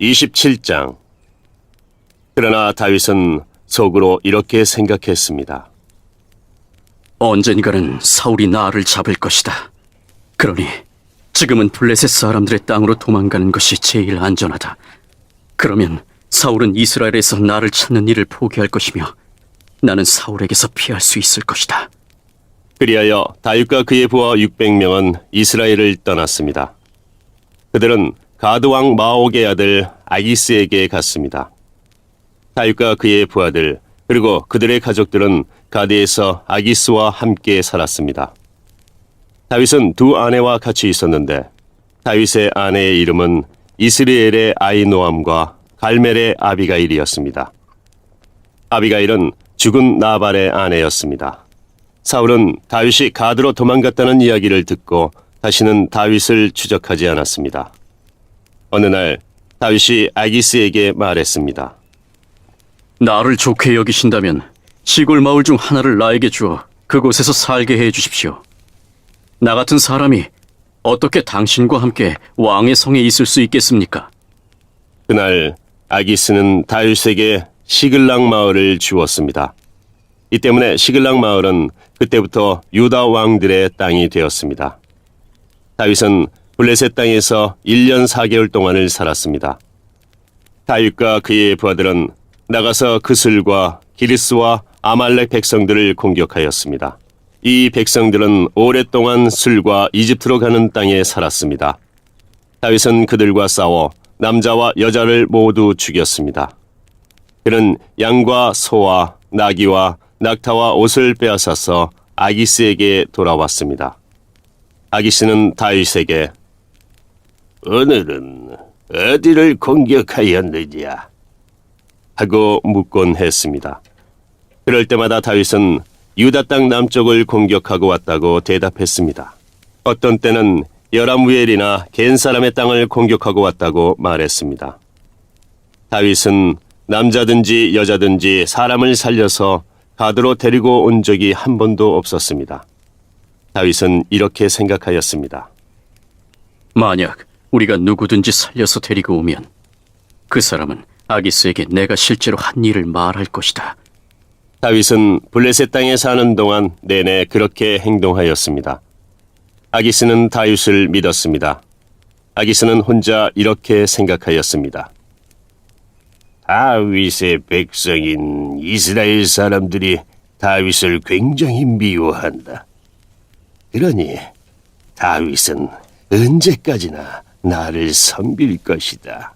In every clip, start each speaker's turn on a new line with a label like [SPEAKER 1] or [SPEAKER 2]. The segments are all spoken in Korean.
[SPEAKER 1] 27장. 그러나 다윗은 속으로 이렇게 생각했습니다.
[SPEAKER 2] 언젠가는 사울이 나를 잡을 것이다. 그러니 지금은 블레셋 사람들의 땅으로 도망가는 것이 제일 안전하다. 그러면 사울은 이스라엘에서 나를 찾는 일을 포기할 것이며 나는 사울에게서 피할 수 있을 것이다.
[SPEAKER 1] 그리하여 다윗과 그의 부하 600명은 이스라엘을 떠났습니다. 그들은 가드 왕 마옥의 아들 아기스에게 갔습니다. 다윗과 그의 부하들 그리고 그들의 가족들은 가드에서 아기스와 함께 살았습니다. 다윗은 두 아내와 같이 있었는데 다윗의 아내의 이름은 이스리엘의 아이노암과 갈멜의 아비가일이었습니다. 아비가일은 죽은 나발의 아내였습니다. 사울은 다윗이 가드로 도망갔다는 이야기를 듣고 다시는 다윗을 추적하지 않았습니다. 어느 날 다윗이 아기스에게 말했습니다.
[SPEAKER 2] 나를 좋게 여기신다면 시골 마을 중 하나를 나에게 주어 그곳에서 살게 해 주십시오. 나 같은 사람이 어떻게 당신과 함께 왕의 성에 있을 수 있겠습니까?
[SPEAKER 1] 그날 아기스는 다윗에게 시글락 마을을 주었습니다. 이 때문에 시글락 마을은 그때부터 유다 왕들의 땅이 되었습니다. 다윗은 블레셋 땅에서 1년 4개월 동안을 살았습니다. 다윗과 그의 부하들은 나가서 그슬과 기리스와 아말렉 백성들을 공격하였습니다. 이 백성들은 오랫동안 술과 이집트로 가는 땅에 살았습니다. 다윗은 그들과 싸워 남자와 여자를 모두 죽였습니다. 그는 양과 소와 나귀와 낙타와 옷을 빼앗아서 아기스에게 돌아왔습니다. 아기스는 다윗에게 오늘은 어디를 공격하였느냐 하고 묻곤 했습니다. 그럴 때마다 다윗은 유다 땅 남쪽을 공격하고 왔다고 대답했습니다. 어떤 때는 여라무엘이나 겐 사람의 땅을 공격하고 왔다고 말했습니다. 다윗은 남자든지 여자든지 사람을 살려서 가드로 데리고 온 적이 한 번도 없었습니다. 다윗은 이렇게 생각하였습니다.
[SPEAKER 2] 만약 우리가 누구든지 살려서 데리고 오면 그 사람은 아기스에게 내가 실제로 한 일을 말할 것이다.
[SPEAKER 1] 다윗은 블레셋 땅에 사는 동안 내내 그렇게 행동하였습니다. 아기스는 다윗을 믿었습니다. 아기스는 혼자 이렇게 생각하였습니다. 다윗의 백성인 이스라엘 사람들이 다윗을 굉장히 미워한다. 그러니 다윗은 언제까지나 나를 섬길 것이다.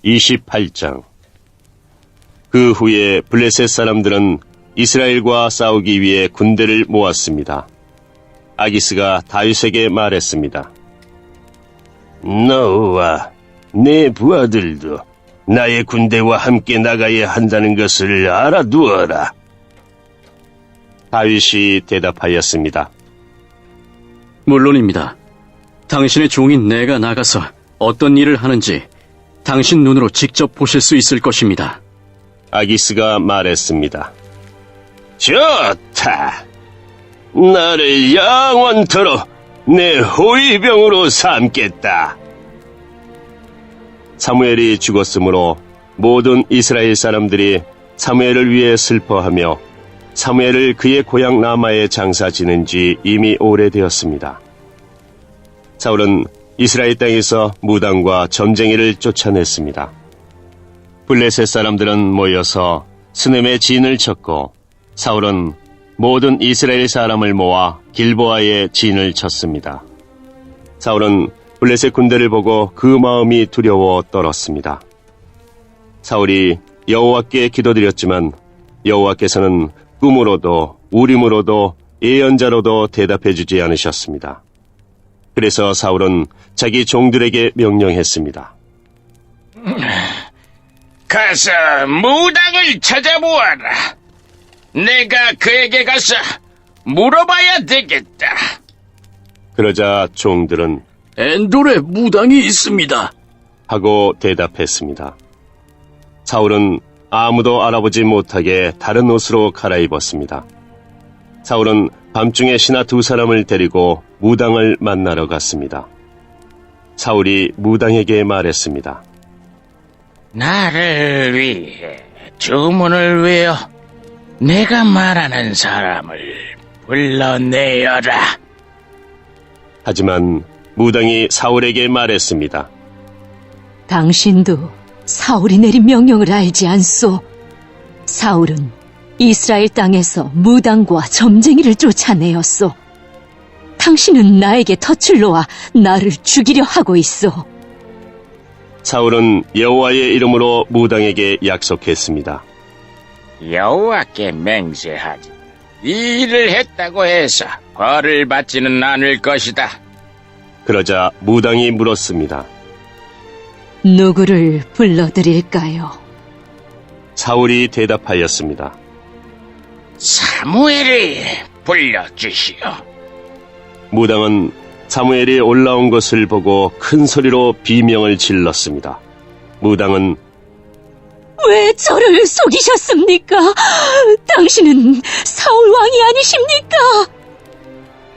[SPEAKER 1] 28장. 그 후에 블레셋 사람들은 이스라엘과 싸우기 위해 군대를 모았습니다. 아기스가 다윗에게 말했습니다. 너와 내 부하들도 나의 군대와 함께 나가야 한다는 것을 알아두어라. 다윗이 대답하였습니다.
[SPEAKER 2] 물론입니다. 당신의 종인 내가 나가서 어떤 일을 하는지 당신 눈으로 직접 보실 수 있을 것입니다.
[SPEAKER 1] 아기스가 말했습니다. 좋다. 나를 영원토록 내 호위병으로 삼겠다. 사무엘이 죽었으므로 모든 이스라엘 사람들이 사무엘을 위해 슬퍼하며 사무엘을 그의 고향 라마에 장사 지낸 지 이미 오래되었습니다. 사울은 이스라엘 땅에서 무당과 점쟁이를 쫓아냈습니다. 블레셋 사람들은 모여서 스넴의 진을 쳤고 사울은 모든 이스라엘 사람을 모아 길보아에 진을 쳤습니다. 사울은 블레셋 군대를 보고 그 마음이 두려워 떨었습니다. 사울이 여호와께 기도드렸지만 여호와께서는 꿈으로도 우림으로도 예언자로도 대답해주지 않으셨습니다. 그래서 사울은 자기 종들에게 명령했습니다.
[SPEAKER 3] 가서 무당을 찾아보아라. 내가 그에게 가서 물어봐야 되겠다.
[SPEAKER 1] 그러자 종들은
[SPEAKER 2] 엔돌에 무당이 있습니다.
[SPEAKER 1] 하고 대답했습니다. 사울은 아무도 알아보지 못하게 다른 옷으로 갈아입었습니다. 사울은 밤중에 신하 두 사람을 데리고 무당을 만나러 갔습니다. 사울이 무당에게 말했습니다.
[SPEAKER 3] 나를 위해 주문을 외워 내가 말하는 사람을 불러내어라.
[SPEAKER 1] 하지만 무당이 사울에게 말했습니다.
[SPEAKER 4] 당신도 사울이 내린 명령을 알지 않소? 사울은 이스라엘 땅에서 무당과 점쟁이를 쫓아내었소. 당신은 나에게 덫을 놓아 나를 죽이려 하고 있소.
[SPEAKER 1] 사울은 여호와의 이름으로 무당에게 약속했습니다.
[SPEAKER 3] 여호와께 맹세하지. 이 일을 했다고 해서 벌을 받지는 않을 것이다.
[SPEAKER 1] 그러자 무당이 물었습니다.
[SPEAKER 4] 누구를 불러드릴까요?
[SPEAKER 1] 사울이 대답하였습니다.
[SPEAKER 3] 사무엘을 불러주시오.
[SPEAKER 1] 무당은 사무엘이 올라온 것을 보고 큰 소리로 비명을 질렀습니다. 무당은
[SPEAKER 4] 왜 저를 속이셨습니까? 당신은 사울 왕이 아니십니까?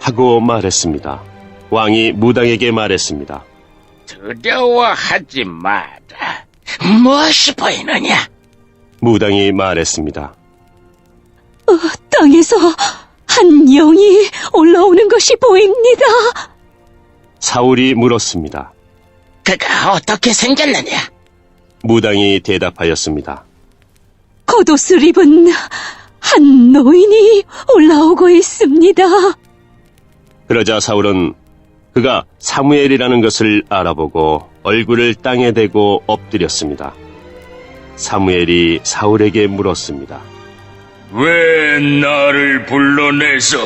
[SPEAKER 1] 하고 말했습니다. 왕이 무당에게 말했습니다.
[SPEAKER 3] 두려워하지 마라. 무엇이 보이느냐?
[SPEAKER 1] 무당이 말했습니다.
[SPEAKER 4] 땅에서 한 영이 올라오는 것이 보입니다.
[SPEAKER 1] 사울이 물었습니다.
[SPEAKER 3] 그가 어떻게 생겼느냐?
[SPEAKER 1] 무당이 대답하였습니다.
[SPEAKER 4] 겉옷을 입은 한 노인이 올라오고 있습니다.
[SPEAKER 1] 그러자 사울은 그가 사무엘이라는 것을 알아보고 얼굴을 땅에 대고 엎드렸습니다. 사무엘이 사울에게 물었습니다.
[SPEAKER 3] 왜 나를 불러내서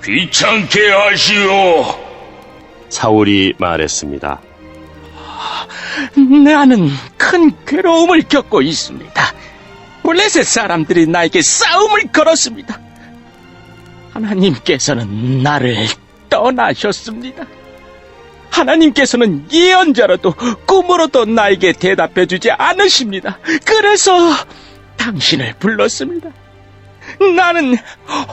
[SPEAKER 3] 귀찮게 하시오?
[SPEAKER 1] 사울이 말했습니다.
[SPEAKER 3] 나는 큰 괴로움을 겪고 있습니다. 블레셋 사람들이 나에게 싸움을 걸었습니다. 하나님께서는 나를 떠나셨습니다. 하나님께서는 예언자로도 꿈으로도 나에게 대답해주지 않으십니다. 그래서 당신을 불렀습니다. 나는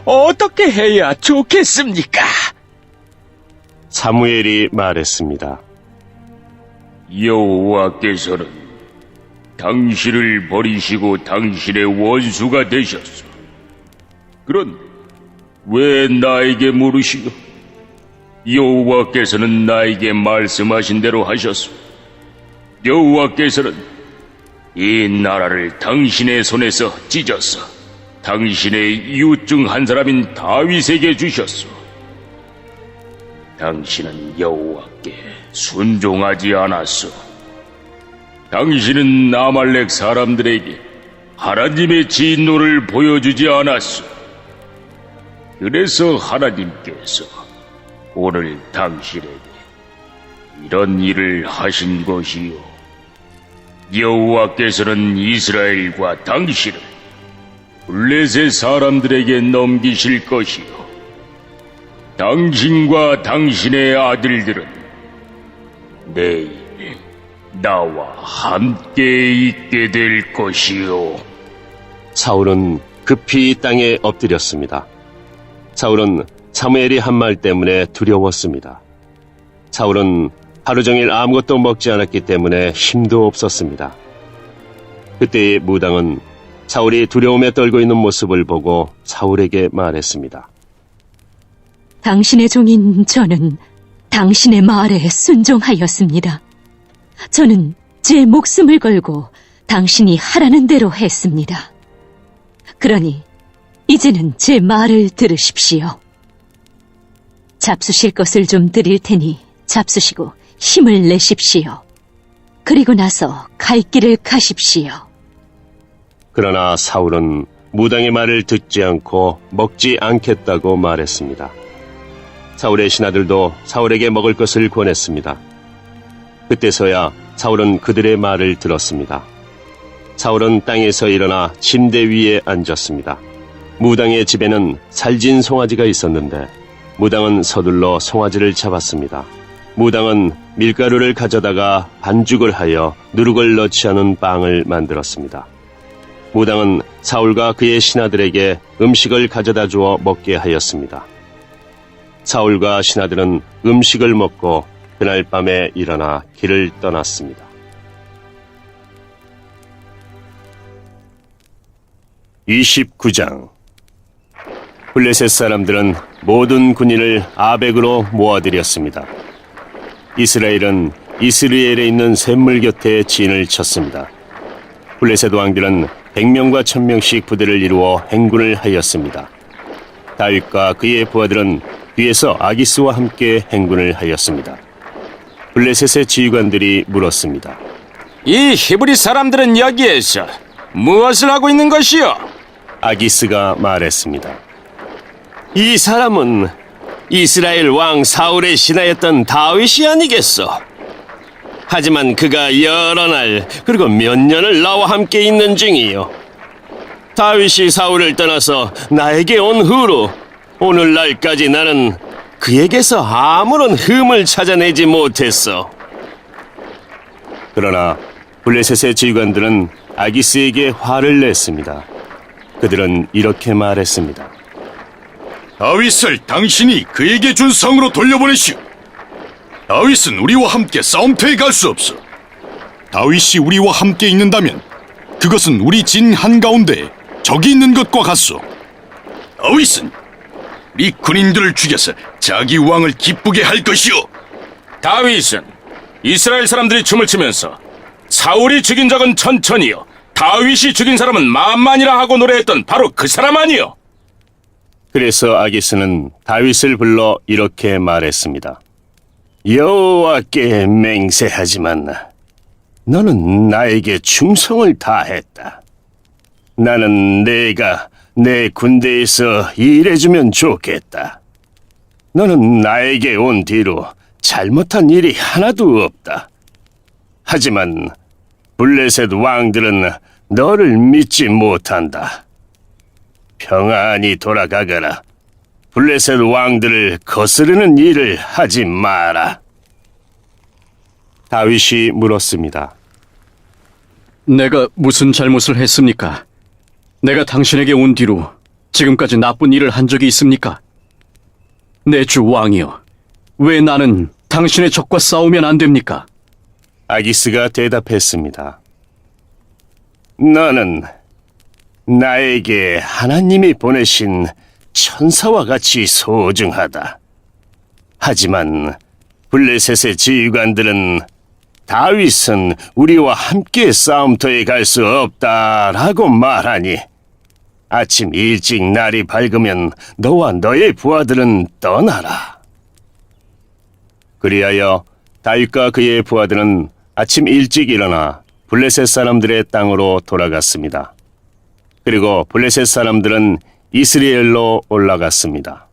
[SPEAKER 3] 어떻게 해야 좋겠습니까?
[SPEAKER 1] 사무엘이 말했습니다.
[SPEAKER 5] 여호와께서는 당신을 버리시고 당신의 원수가 되셨소. 그런 왜 나에게 물으시오? 여호와께서는 나에게 말씀하신 대로 하셨소. 여호와께서는 이 나라를 당신의 손에서 찢어서 당신의 이웃 중 한 사람인 다윗에게 주셨소. 당신은 여호와께 순종하지 않았소. 당신은 아말렉 사람들에게 하나님의 진노를 보여주지 않았소. 그래서 하나님께서 오늘 당신에게 이런 일을 하신 것이요. 여호와께서는 이스라엘과 당신을 블레셋 사람들에게 넘기실 것이요. 당신과 당신의 아들들은 내일 나와 함께 있게 될 것이요.
[SPEAKER 1] 사울은 급히 땅에 엎드렸습니다. 사울은 사무엘이 한 말 때문에 두려웠습니다. 사울은 하루 종일 아무것도 먹지 않았기 때문에 힘도 없었습니다. 그때의 무당은 사울이 두려움에 떨고 있는 모습을 보고 사울에게 말했습니다.
[SPEAKER 4] 당신의 종인 저는 당신의 말에 순종하였습니다. 저는 제 목숨을 걸고 당신이 하라는 대로 했습니다. 그러니 이제는 제 말을 들으십시오. 잡수실 것을 좀 드릴 테니 잡수시고 힘을 내십시오. 그리고 나서 갈 길을 가십시오.
[SPEAKER 1] 그러나 사울은 무당의 말을 듣지 않고 먹지 않겠다고 말했습니다. 사울의 신하들도 사울에게 먹을 것을 권했습니다. 그때서야 사울은 그들의 말을 들었습니다. 사울은 땅에서 일어나 침대 위에 앉았습니다. 무당의 집에는 살진 송아지가 있었는데 무당은 서둘러 송아지를 잡았습니다. 무당은 밀가루를 가져다가 반죽을 하여 누룩을 넣지 않은 빵을 만들었습니다. 무당은 사울과 그의 신하들에게 음식을 가져다 주어 먹게 하였습니다. 사울과 신하들은 음식을 먹고 그날 밤에 일어나 길을 떠났습니다. (29장) 블레셋 사람들은 모든 군인을 아벡으로 모아들였습니다. 이스라엘은 이스라엘에 있는 샘물 곁에 진을 쳤습니다. 블레셋 왕들은 100명과 1000명씩 부대를 이루어 행군을 하였습니다. 다윗과 그의 부하들은 뒤에서 아기스와 함께 행군을 하였습니다. 블레셋의 지휘관들이 물었습니다.
[SPEAKER 3] 이 히브리 사람들은 여기에서 무엇을 하고 있는 것이요?
[SPEAKER 1] 아기스가 말했습니다. 이 사람은 이스라엘 왕 사울의 신하였던 다윗이 아니겠소? 하지만 그가 여러 날 그리고 몇 년을 나와 함께 있는 중이요. 다윗이 사울을 떠나서 나에게 온 후로 오늘날까지 나는 그에게서 아무런 흠을 찾아내지 못했어. 그러나 블레셋의 지휘관들은 아기스에게 화를 냈습니다. 그들은 이렇게 말했습니다.
[SPEAKER 6] 다윗을 당신이 그에게 준 성으로 돌려보내시오. 다윗은 우리와 함께 싸움터에 갈 수 없어. 다윗이 우리와 함께 있는다면 그것은 우리 진 한가운데 적이 있는 것과 같소. 다윗은 우리 군인들을 죽여서 자기 왕을 기쁘게 할 것이오.
[SPEAKER 5] 다윗은 이스라엘 사람들이 춤을 추면서 사울이 죽인 적은 천천히요, 다윗이 죽인 사람은 만만이라 하고 노래했던 바로 그 사람 아니요.
[SPEAKER 1] 그래서 아기스는 다윗을 불러 이렇게 말했습니다. 여호와께 맹세하지만 너는 나에게 충성을 다했다. 나는 내가 내 군대에서 일해주면 좋겠다. 너는 나에게 온 뒤로 잘못한 일이 하나도 없다. 하지만 블레셋 왕들은 너를 믿지 못한다. 평안히 돌아가거라. 블레셋 왕들을 거스르는 일을 하지 마라. 다윗이 물었습니다.
[SPEAKER 2] 내가 무슨 잘못을 했습니까? 내가 당신에게 온 뒤로 지금까지 나쁜 일을 한 적이 있습니까? 내 주 왕이여, 왜 나는 당신의 적과 싸우면 안 됩니까?
[SPEAKER 1] 아기스가 대답했습니다. 너는 나에게 하나님이 보내신 천사와 같이 소중하다. 하지만 블레셋의 지휘관들은 다윗은 우리와 함께 싸움터에 갈 수 없다라고 말하니 아침 일찍 날이 밝으면 너와 너의 부하들은 떠나라. 그리하여 다윗과 그의 부하들은 아침 일찍 일어나 블레셋 사람들의 땅으로 돌아갔습니다. 그리고 블레셋 사람들은 이스라엘로 올라갔습니다.